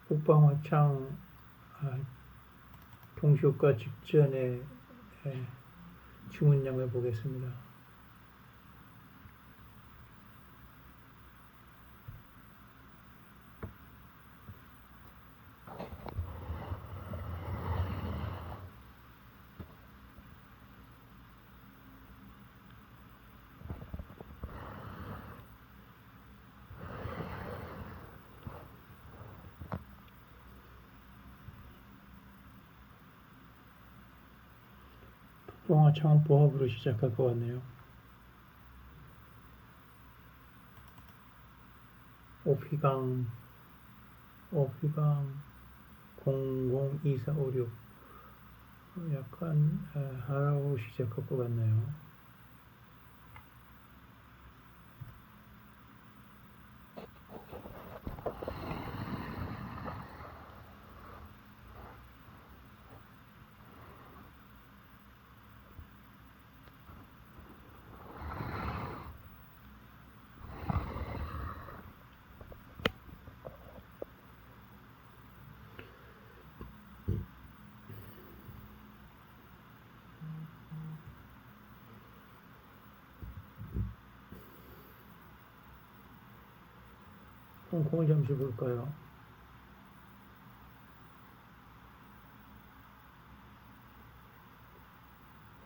국방화창 동시효과 직전에 주문량을 보겠습니다. 국방화창은 보합으로 시작할 것 같네요. 오피강 002456 약간 하락으로 시작할 것 같네요. 홍콩을 잠시 볼까요?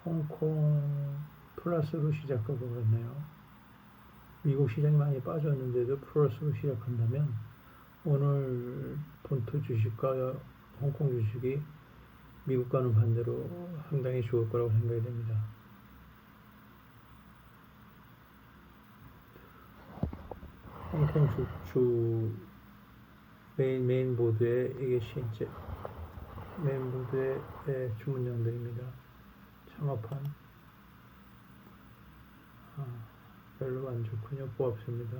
홍콩 플러스로 시작할 것 같네요. 미국 시장이 많이 빠졌는데도 플러스로 시작한다면 오늘 본토 주식과 홍콩 주식이 미국과는 반대로 상당히 좋을 거라고 생각이 됩니다. 홍콩 주 메인 보드에 이게 실제 메인 보드의 주문량들입니다. 창업한 별로 안 좋군요. 보합세입니다.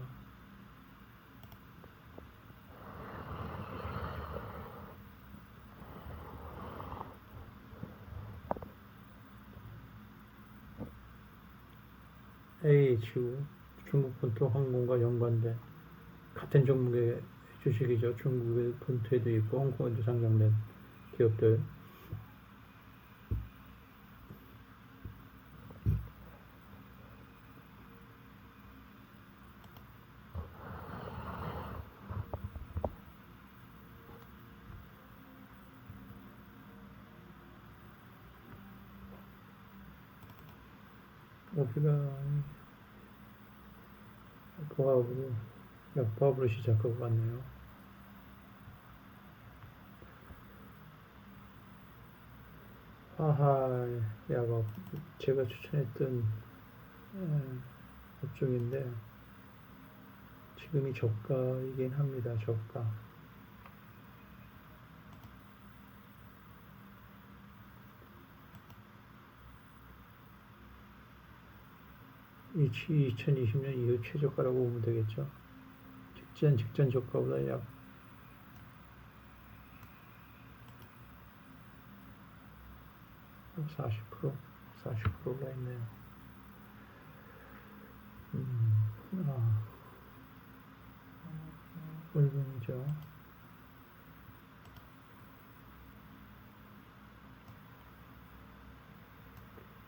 AHU 중국 본토 항공과 연관된 같은 종목의 주식이죠. 중국의 본토에도 있고 홍콩에도 상장된 기업들. 여기가 약보합으로 시작할 것 같네요. 화하약업 제가 추천했던 업종인데 지금이 저가이긴 합니다. 저가. 이 2020년 이후 최저가라고 보면 되겠죠. 직전 저가보다 약 40%가 있네요. 물건이죠.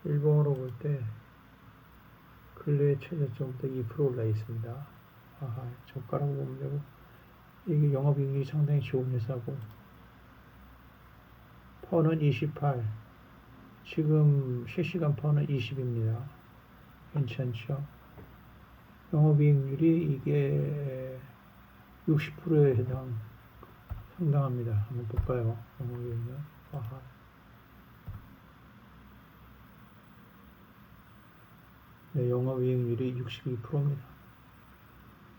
일봉으로 볼 때 근래의 최저점부터 2% 올라 있습니다. 저가라고 보면 되고 이게 영업이익률이 상당히 좋은 회사고 퍼는 28, 지금 실시간 퍼는 20입니다. 괜찮죠? 영업이익률이 이게 60%에 상당합니다. 한번 볼까요? 영업이익률. 네, 영업이익률이 62%입니다.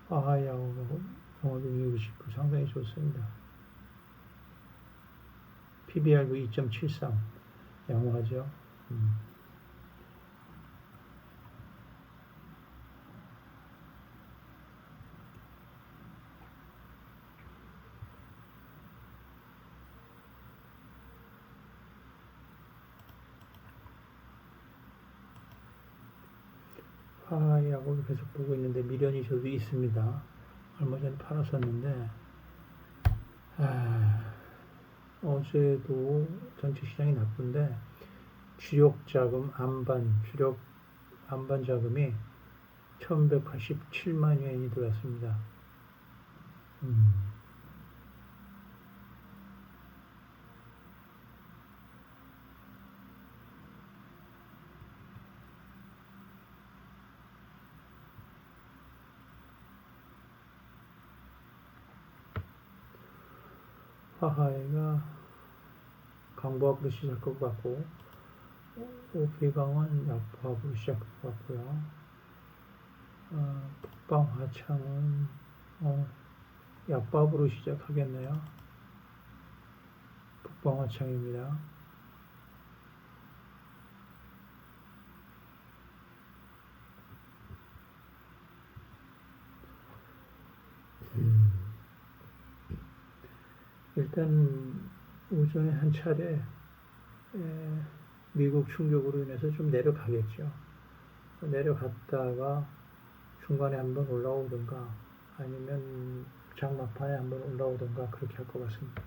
화하야하고 영업이익률 69 상당히 좋습니다. PBR도 2.73 양호하죠. 화하약을 계속 보고 있는데 미련이 저도 있습니다. 얼마 전에 팔았었는데 어제도 전체 시장이 나쁜데 주력 자금 주력 안반 자금이 1187만 유엔이 들어왔습니다. 화하이가 강보합으로 시작할 것 같고 오피강은 약보합으로 시작할 것 같고요. 북방화창은 약보합으로 시작하겠네요. 북방화창입니다. 일단 오전에 한 차례 미국 충격으로 인해서 좀 내려가겠죠. 내려갔다가 중간에 한번 올라오든가 아니면 장막판에 한번 올라오든가 그렇게 할 것 같습니다.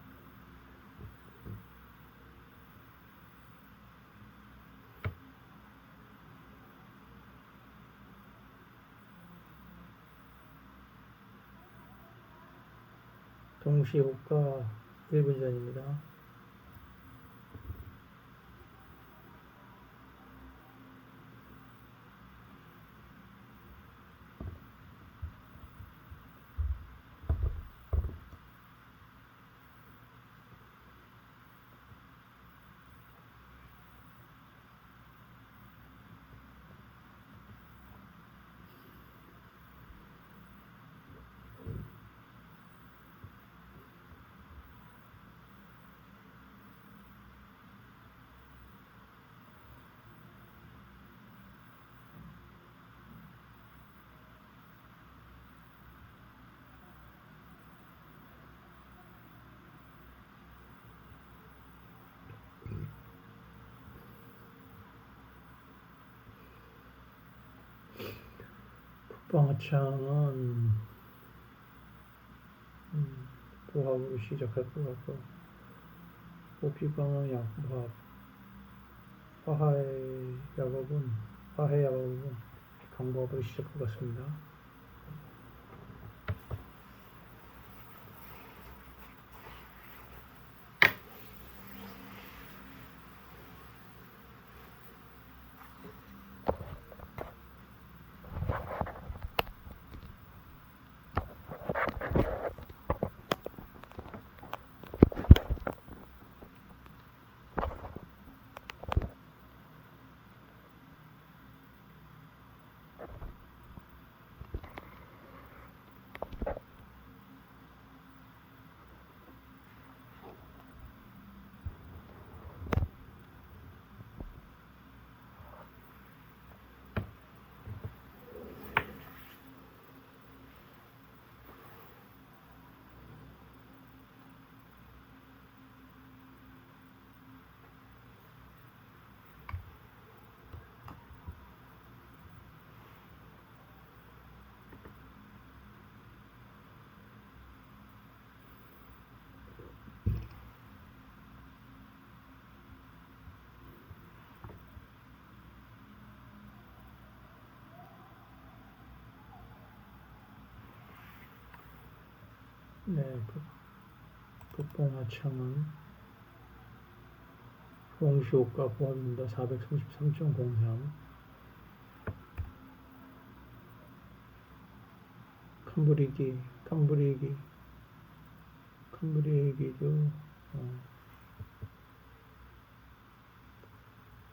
동시호가 1분 전입니다. 북방화창은 보합으로 시작할 것 같고 오피강은 약보합 화해 야곱은 강보합으로 시작할 것 같습니다. 네, 북방화창은 동시호가 보합입니다. 433.03 캄브리기도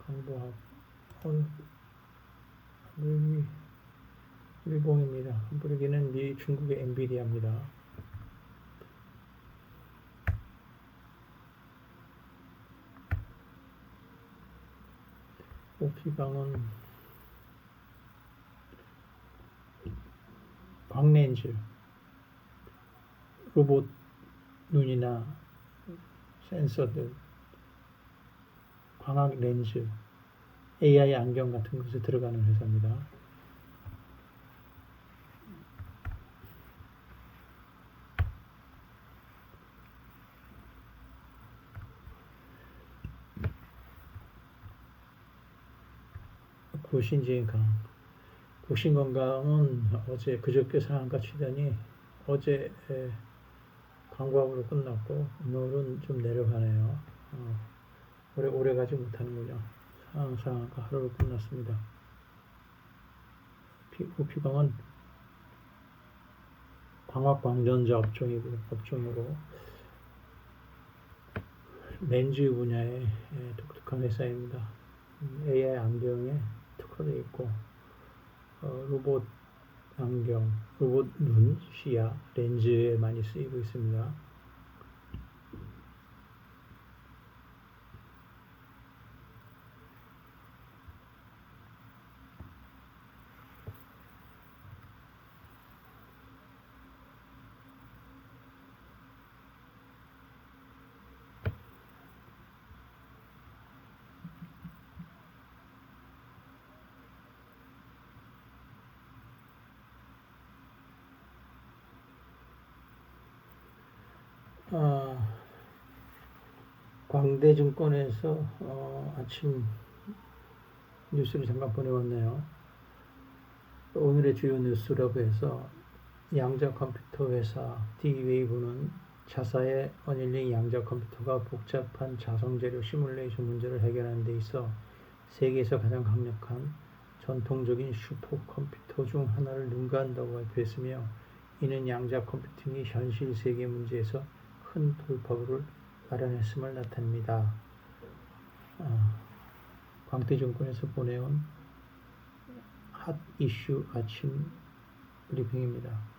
강보합 캄브리기 일봉입니다. 캄브리기는 중국의 엔비디아입니다. 오피강은 광렌즈 로봇 눈이나 센서들 광학 렌즈 AI 안경 같은 것에 들어가는 회사입니다. 구신지인강. 구신건강은 어제 그저께 상한가 치더니 어제 강보합으로 끝났고 오늘은 좀 내려가네요. 오래 가지 못하는군요. 상한가 하루로 끝났습니다. 우피강은 광학광전자 업종으로 렌즈 분야의 독특한 회사입니다. AI 안경에 특화되어 있고 로봇 안경, 로봇 눈, 시야, 렌즈에 많이 쓰이고 있습니다. 광대증권에서 아침 뉴스를 잠깐 보내왔네요. 오늘의 주요 뉴스라고 해서 양자 컴퓨터 회사 D-웨이브는 자사의 어닐링 양자 컴퓨터가 복잡한 자성재료 시뮬레이션 문제를 해결하는 데 있어 세계에서 가장 강력한 전통적인 슈퍼컴퓨터 중 하나를 능가한다고 발표했으며, 이는 양자 컴퓨팅이 현실 세계 문제에서 큰 돌파구를 마련했음을 나타냅니다. 광대증권에서 보내온 핫 이슈 아침 브리핑입니다.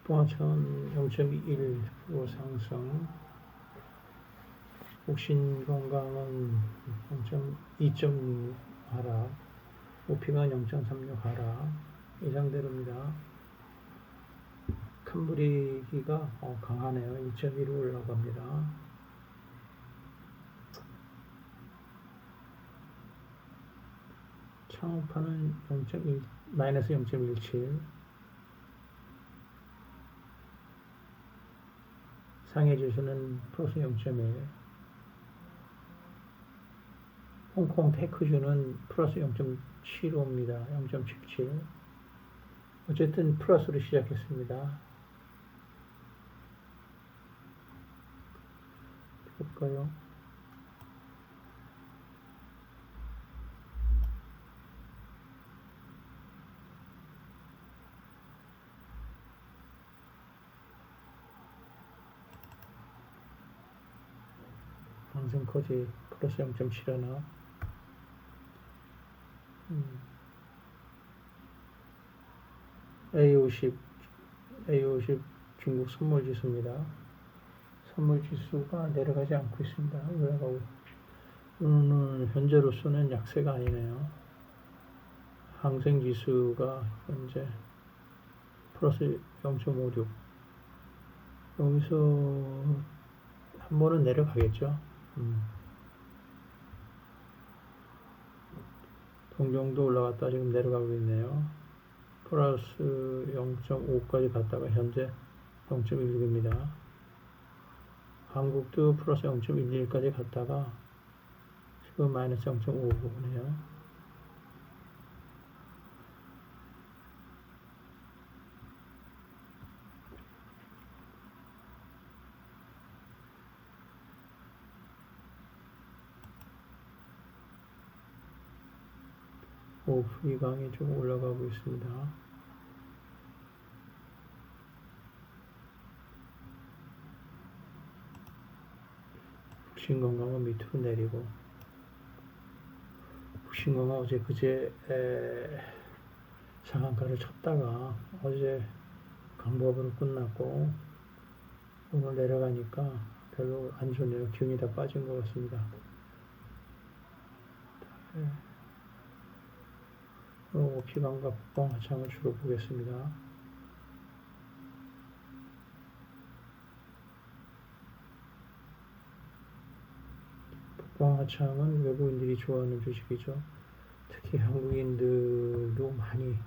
포항천 0.1% 상승, 옥신건강은 0.2.6 하락, 오피가 0.36 하락, 예상대로입니다. 캄브리기가 강하네요. 1.1로 올라갑니다. 창업파는 마이너스 0.17, 상해지수는 플러스 0.1, 홍콩 테크주는 플러스 0.75입니다. 0.77. 어쨌든 플러스로 시작했습니다. 볼까요? 방생커지 플러스 0.71, A50 중국 선물지수입니다. 선물지수가 내려가지 않고 있습니다. 올라가고, 오늘 현재로서는 약세가 아니네요. 항생지수가 현재 플러스 0.56, 여기서 한 번은 내려가겠죠. 동경도 올라갔다 지금 내려가고 있네요. 플러스 0.5까지 갔다가 현재 0.16입니다. 한국도 플러스 0.11까지 갔다가 지금 마이너스 0.5네요. 오후 이강이 좀 올라가고 있습니다. 북신건강은 밑으로 내리고, 북신건강 어제 그제 상한가를 쳤다가 어제 강보합으로 끝났고 오늘 내려가니까 별로 안 좋네요. 기운이 다 빠진 것 같습니다. 네. 오피방과 북방하창을 주로 보겠습니다. 북방하창은 외국인들이 좋아하는 주식이죠. 특히 한국인들도 많이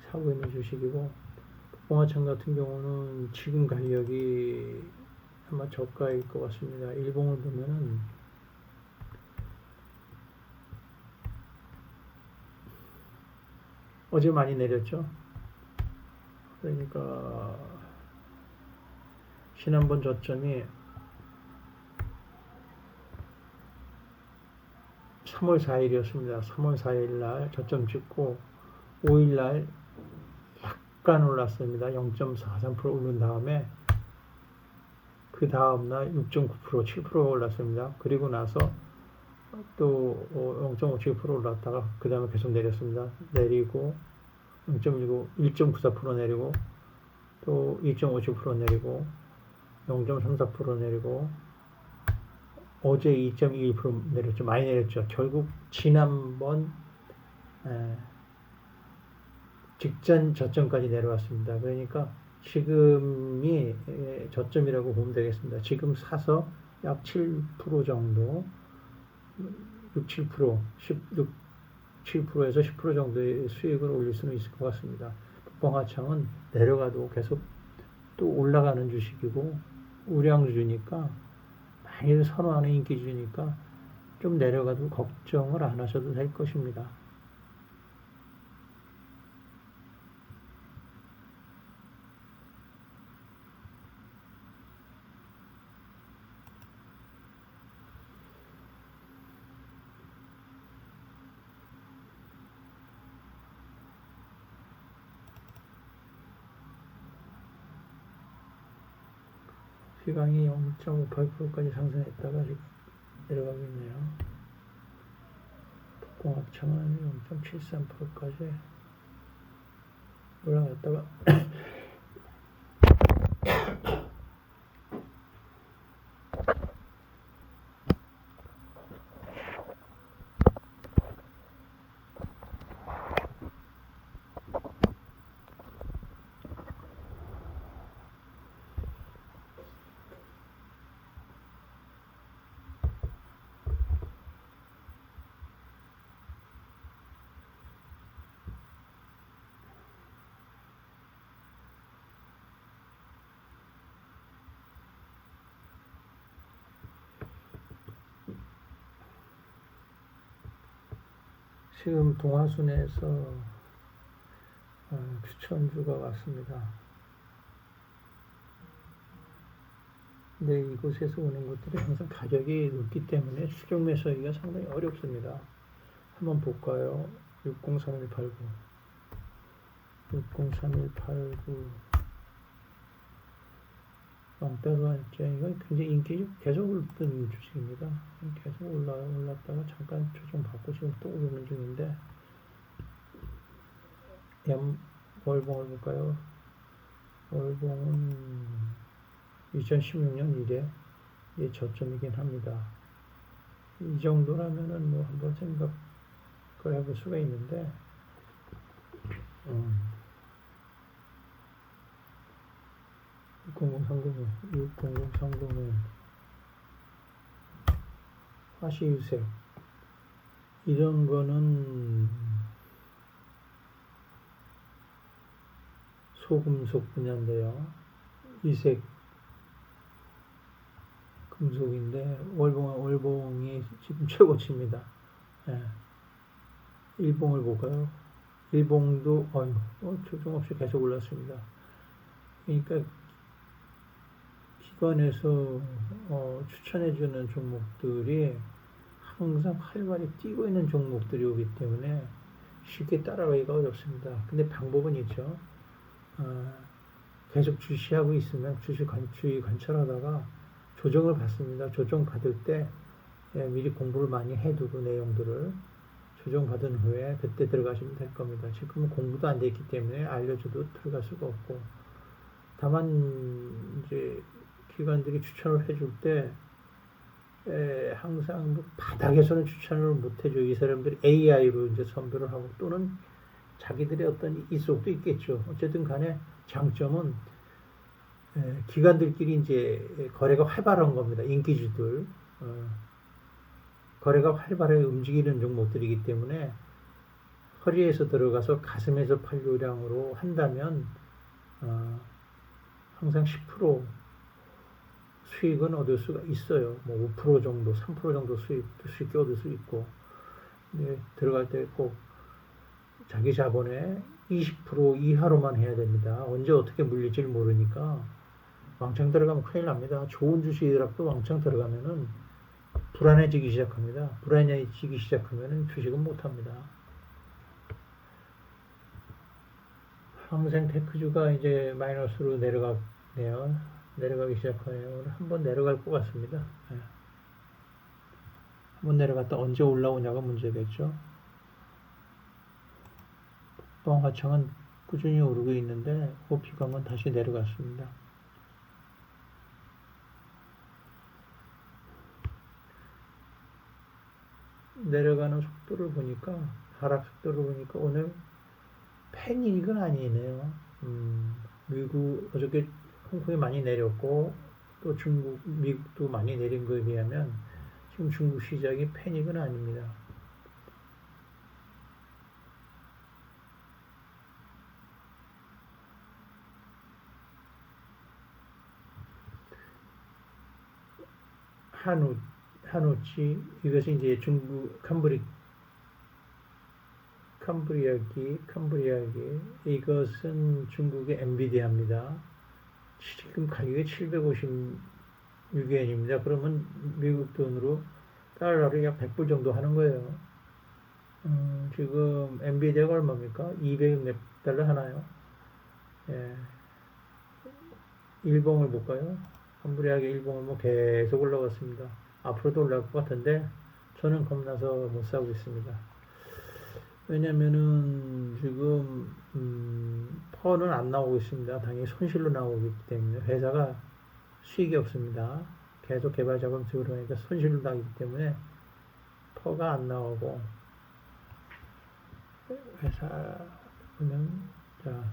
사고 있는 주식이고, 북방하창 같은 경우는 지금 가격이 아마 저가일 것 같습니다. 일봉을 보면은 어제 많이 내렸죠. 그러니까 지난번 저점이 3월 4일이었습니다. 3월 4일 날 저점 찍고 5일 날 약간 올랐습니다. 0.43% 오른 다음에 그 다음 날 6.9%, 7% 올랐습니다. 그리고 나서 또 0.57% 올랐다가 그 다음에 계속 내렸습니다. 내리고 0.19, 1.94% 내리고 또 2.57% 내리고 0.34% 내리고 어제 2.21% 내렸죠. 많이 내렸죠. 결국 지난번 직전 저점까지 내려왔습니다. 그러니까 지금이 저점이라고 보면 되겠습니다. 지금 사서 약 7% 정도, 6, 7%, 7%에서 10% 정도의 수익을 올릴 수는 있을 것 같습니다. 북방하창은 내려가도 계속 또 올라가는 주식이고 우량주니까 많이 선호하는 인기주니까 좀 내려가도 걱정을 안 하셔도 될 것입니다. 시강이 0.58%까지 상승했다가 지금 내려가고 있네요. 북공합창은 0.73%까지 올라갔다가 지금 동화순에서 추천주가 왔습니다. 근데 이곳에서 오는 것들이 항상 가격이 높기 때문에 추격 매수하기가 상당히 어렵습니다. 한번 볼까요? 603189 603189 왕따도 한장이가 굉장히 인기 계속 오르던 주식입니다. 계속 올랐다가 잠깐 조정 받고 지금 또 오르는 중인데 월봉을 볼까요? 월봉은 2016년 1회 저점이긴 합니다. 이 정도라면은 뭐 한번 생각을 해볼 수가 있는데 6030은 화시유색 이런 거는 소금속 분야인데요. 이색 금속인데 월봉이 지금 최고치입니다. 일봉을 볼까요? 일봉도 조정 없이 계속 올랐습니다. 그러니까 기관에서 추천해주는 종목들이 항상 활발히 뛰고 있는 종목들이 오기 때문에 쉽게 따라가기가 어렵습니다. 근데 방법은 있죠. 계속 주시하고 있으면 주의 관찰하다가 조정을 받습니다. 조정 받을 때 미리 공부를 많이 해두고 내용들을 조정받은 후에 그때 들어가시면 될 겁니다. 지금은 공부도 안 돼 있기 때문에 알려줘도 들어갈 수가 없고 다만 이제 기관들이 추천을 해줄 때 항상 뭐 바닥에서는 추천을 못 해줘. 이 사람들이 AI로 이제 선별을 하고 또는 자기들의 어떤 이속도 있겠죠. 어쨌든 간에 장점은 기관들끼리 이제 거래가 활발한 겁니다. 인기주들. 거래가 활발하게 움직이는 종목들이기 때문에 허리에서 들어가서 가슴에서 팔요량으로 한다면 항상 10% 수익은 얻을 수가 있어요. 뭐 5% 정도, 3% 정도 수익도 쉽게 얻을 수 있고 들어갈 때 꼭 자기 자본의 20% 이하로만 해야 됩니다. 언제 어떻게 물릴지 모르니까 왕창 들어가면 큰일 납니다. 좋은 주식이라도 왕창 들어가면은 불안해지기 시작합니다. 불안해지기 시작하면은 주식은 못합니다. 항생 테크주가 이제 마이너스로 내려가네요. 내려가기 시작하네요. 오늘 한번 내려갈 것 같습니다. 한번 내려갔다 언제 올라오냐가 문제겠죠. 북방화창은 꾸준히 오르고 있는데 호피광은 다시 내려갔습니다. 내려가는 속도를 보니까 하락 속도를 보니까 오늘 패닉은 아니네요. 미국 어저께 홍콩이 많이 내렸고 또 중국, 미국도 많이 내린 거에 비하면 지금 중국 시장이 패닉은 아닙니다. 한우치 이것이 이제 중국 캄브리아기 이것은 중국의 엔비디아입니다. 지금 가격이 756엔입니다. 그러면 미국 돈으로 달러로 약 100불 정도 하는 거예요. 지금 엔비디아가 얼마입니까? 200 몇 달러 하나요? 예. 일봉을 볼까요? 캄브리아기 일봉은 뭐 계속 올라갔습니다. 앞으로도 올라갈 것 같은데 저는 겁나서 못 사고 있습니다. 왜냐면은 지금 퍼는 안 나오고 있습니다. 당연히 손실로 나오기 때문에 회사가 수익이 없습니다. 계속 개발 자금 들어가니까 손실로 나기 때문에 퍼가 안 나오고 회사는 자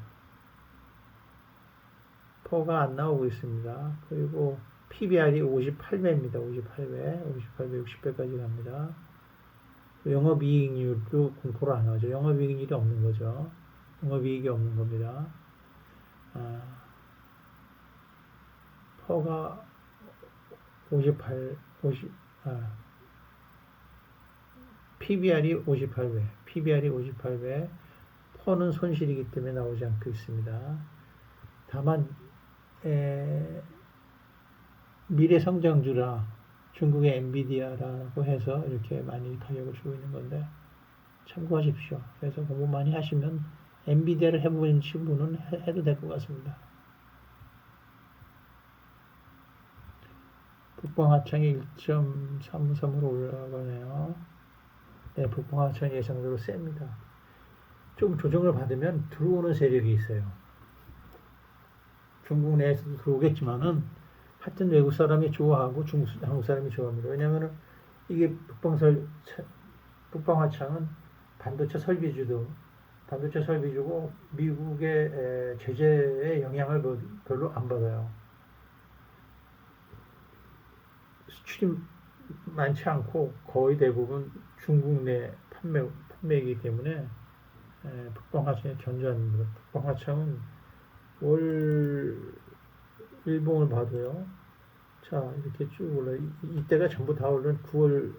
퍼가 안 나오고 있습니다. 그리고 PBR이 58배입니다. 58배, 60배까지 갑니다. 영업이익률도 공포로 안 나오죠. 영업이익률이 없는 거죠. 영업이익이 없는 겁니다. 퍼가 PBR이 58배, 퍼는 손실이기 때문에 나오지 않고 있습니다. 다만 미래 성장주라 중국의 엔비디아라고 해서 이렇게 많이 가격을 주고 있는 건데 참고하십시오. 그래서 공부 많이 하시면 엔비디아를 해보신 분은 해도 될 것 같습니다. 북방하청이 1.33으로 올라가네요. 네, 북방하청 예상대로 셉니다. 좀 조정을 받으면 들어오는 세력이 있어요. 중국 내에서도 들어오겠지만은 하여튼 외국 사람이 좋아하고 한국 사람이 좋아합니다. 왜냐하면 이게 북방화창은 반도체 설비주고 미국의 제재의 영향을 별로 안 받아요. 수출이 많지 않고 거의 대부분 중국 내 판매이기 때문에 북방화창이 견조합니다. 북방화창은 월 일봉을 봐도요. 자, 이렇게 쭉 올라. 이때가 전부 다 오른 9월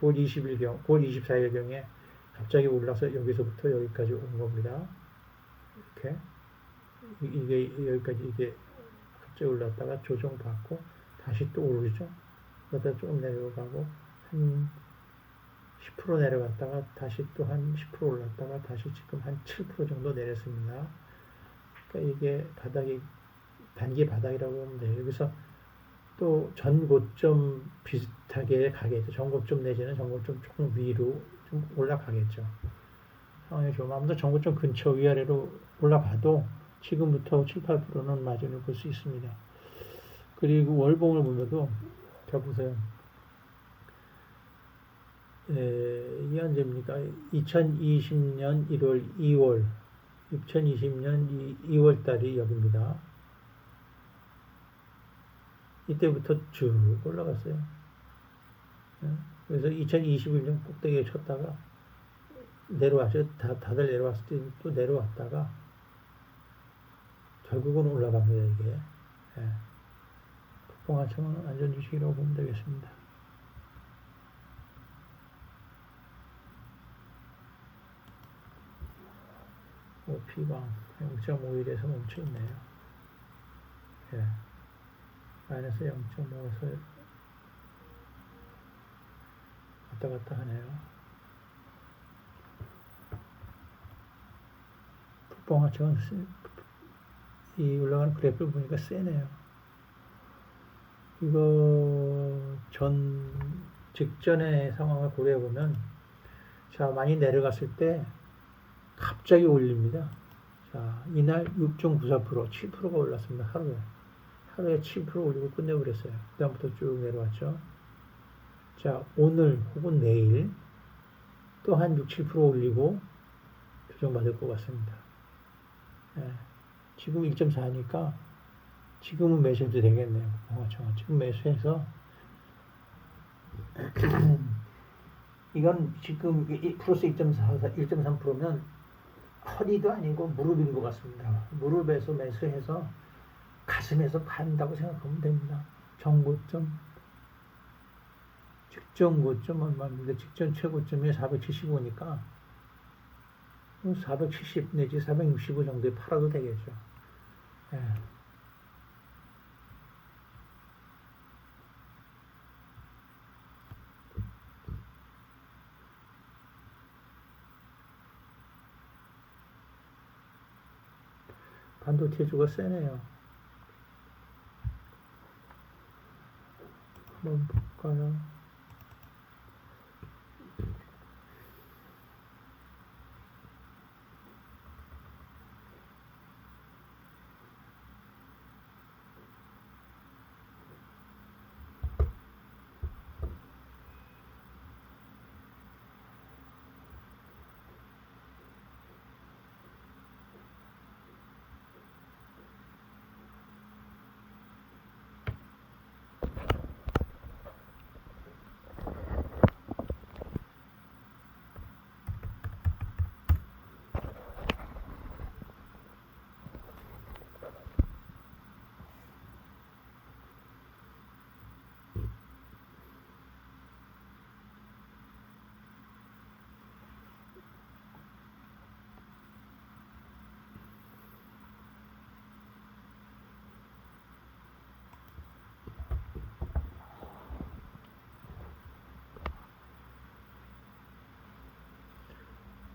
24일경에 갑자기 올라서 여기서부터 여기까지 온 겁니다. 이렇게. 이게 여기까지 이게 갑자기 올랐다가 조정받고 다시 또 오르죠. 그러다 조금 내려가고 한 10% 내려갔다가 다시 또 한 10% 올랐다가 다시 지금 한 7% 정도 내렸습니다. 그러니까 이게 단기 바닥이라고 보면 돼요. 여기서 또 전고점 비슷하게 가겠죠. 전고점 내지는 전고점 조금 위로 좀 올라가겠죠. 상황이 좀 아무튼 전고점 근처 위아래로 올라가도 지금부터 7, 8%는 마진을 볼 수 있습니다. 그리고 월봉을 보면도, 자, 보세요. 이게 언제입니까? 2020년 1월, 2월, 2020년 2월 달이 여기입니다. 이때부터 쭉 올라갔어요. 그래서 2021년 꼭대기에 쳤다가 내려왔죠. 다들 내려왔을 때 또 내려왔다가 결국은 올라갑니다, 이게. 국뽕하청은 안전주식이라고 보면 되겠습니다. 피방 0.51에서 멈춰있네요. 마이너스 0.5에서 왔다 갔다 하네요. 국뽕하청은 이 올라가는 그래프를 보니까 세네요. 이거 직전의 상황을 고려해보면, 자, 많이 내려갔을 때 갑자기 올립니다. 자, 이날 6.94%, 7%가 올랐습니다. 하루에 7% 올리고 끝내버렸어요. 그 다음부터 쭉 내려왔죠. 자, 오늘 혹은 내일 또 한 6, 7% 올리고 조정받을 것 같습니다. 지금 1.4니까 지금은 매수해도 되겠네요. 지금 매수해서 이건 지금 플러스 1.3%면 허리도 아니고 무릎인 것 같습니다. 무릎에서 매수해서 가슴에서 간다고 생각하면 됩니다. 정고점, 직전 고점 얼마입니다. 직전 최고점이 475니까 470 내지 465 정도에 팔아도 되겠죠. 반도체주가 세네요. 한번 볼까요?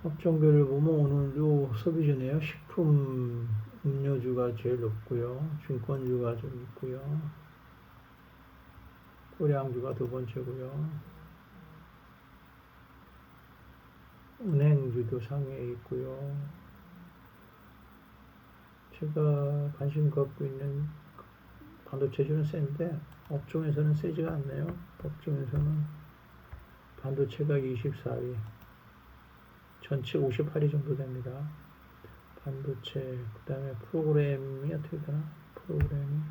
업종별을 보면 오늘도 소비주네요. 식품, 음료주가 제일 높고요. 증권주가 좀 있고요. 고량주가 두 번째고요. 은행주도 상위에 있고요. 제가 관심 갖고 있는 반도체주는 센데 업종에서는 세지가 않네요. 업종에서는 반도체가 24위, 전체 58위 정도 됩니다. 반도체, 그 다음에 프로그램이 어떻게 되나? 프로그램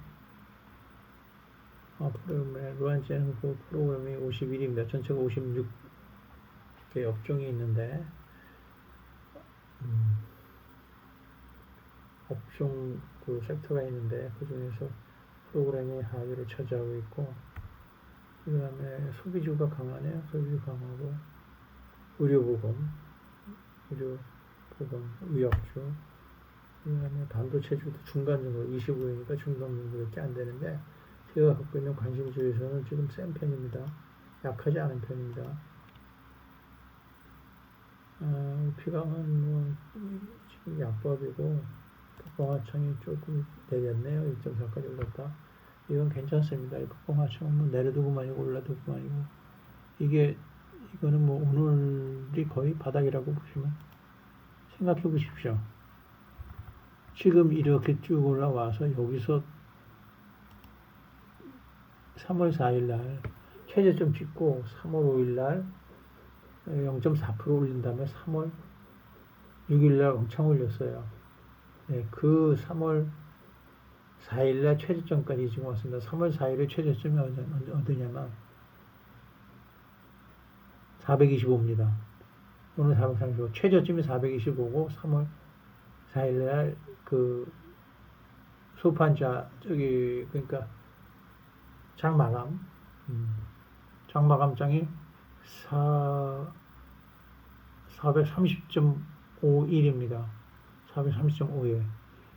루안제는 그 프로그램이 51위입니다. 전체가 56개 업종이 있는데, 업종 그 섹터가 있는데, 그 중에서 프로그램이 하위를 차지하고 있고, 그 다음에 소비주가 강하네요. 소비주 강하고, 의료보험, 의약주, 그 다음에 반도체주도 중간 정도, 25위니까 중간 정도밖에 안 되는데, 제가 갖고 있는 관심주에서는 지금 센 편입니다. 약하지 않은 편입니다. 피감은 뭐, 지금 약법이고, 국뽕하청이 조금 내렸네요. 1.4까지 올랐다. 이건 괜찮습니다. 이 국뽕하청은 뭐 내려두고만 이고 올라두고만 이고. 이거는 뭐 오늘이 거의 바닥이라고 보시면 생각해 보십시오. 지금 이렇게 쭉 올라와서 여기서 3월 4일 날 최저점 찍고 3월 5일 날 0.4% 올린 다음에 3월 6일 날 엄청 올렸어요. 네, 그 3월 4일 날 최저점까지 지금 왔습니다. 3월 4일에 최저점이 어디냐면 425입니다. 오늘 435. 최저점이 425고 3월 4일 날 그 소판자 그러니까 장 마감 장 마감장이 430.51입니다. 430.51.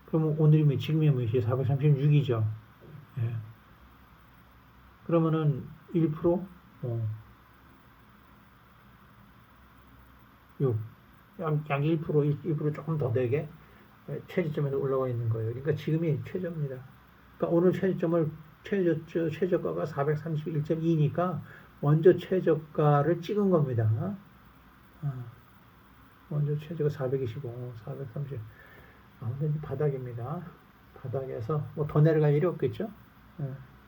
그러면 오늘이 지금이 몇이에요? 436이죠. 예. 그러면은 1%? 6. 약 1% 조금 더 되게 최저점에 올라와 있는 거예요. 그러니까 지금이 최저입니다. 그러니까 오늘 최저가가 431.2니까 먼저 최저가를 찍은 겁니다. 먼저 최저가 425, 430. 아무튼 바닥입니다. 바닥에서 뭐 더 내려갈 일이 없겠죠?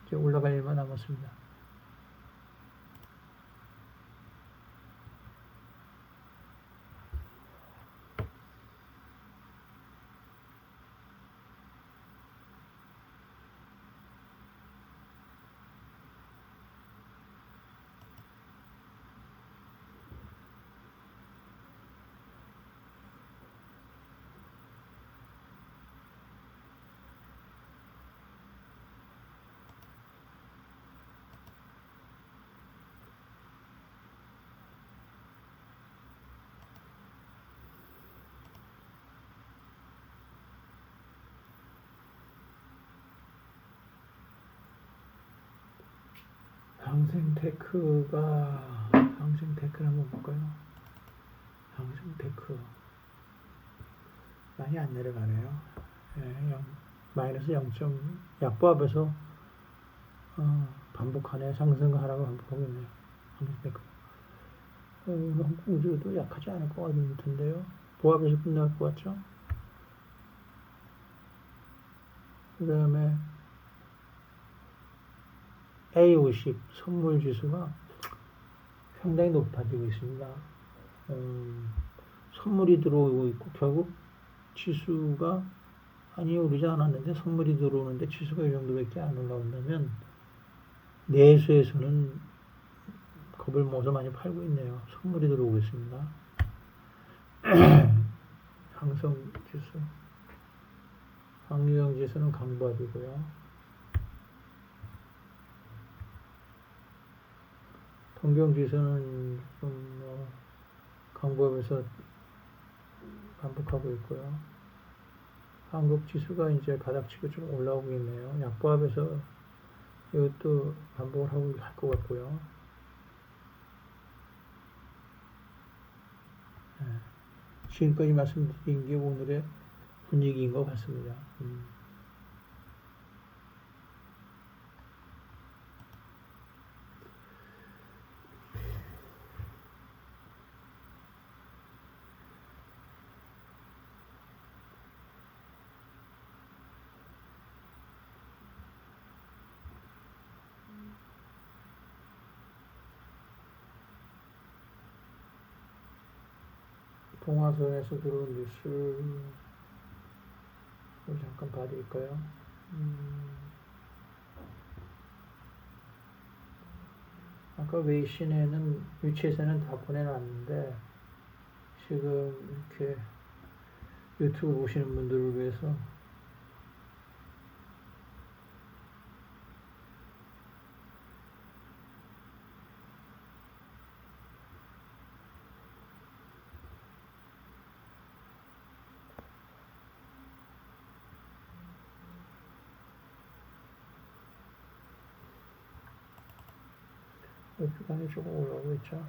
이제 올라갈 일만 남았습니다. 항생테크를 한번 볼까요? 항생테크 많이 안 내려가네요. 마이너스 0. 약보합에서 반복하네. 상승하라고 반복하고 있네요. 항생테크. 홍콩주도 약하지 않을 것 같은데요. 보합에서 끝날 것 같죠? 그 다음에 A50 선물 지수가 상당히 높아지고 있습니다. 선물이 들어오고 있고 결국 지수가 많이 오르지 않았는데 선물이 들어오는데 지수가 이 정도밖에 안 올라온다면 내수에서는 겁을 먹어서 많이 팔고 있네요. 선물이 들어오고 있습니다. 항성지수, 항유형지수는 강보합이고요. 동경지수는 좀 강보합에서 반복하고 있고요. 한국지수가 이제 바닥치고 좀 올라오고 있네요. 약보합에서 이것도 반복을 하고 할 것 같고요. 지금까지 말씀드린 게 오늘의 분위기인 것 같습니다. 동화선에서 들어온 뉴스를 잠깐 봐드릴까요? 아까 웨이신에는 위치에서는 다 보내놨는데 지금 이렇게 유튜브 보시는 분들을 위해서 주간에 조금 올라오고 있죠.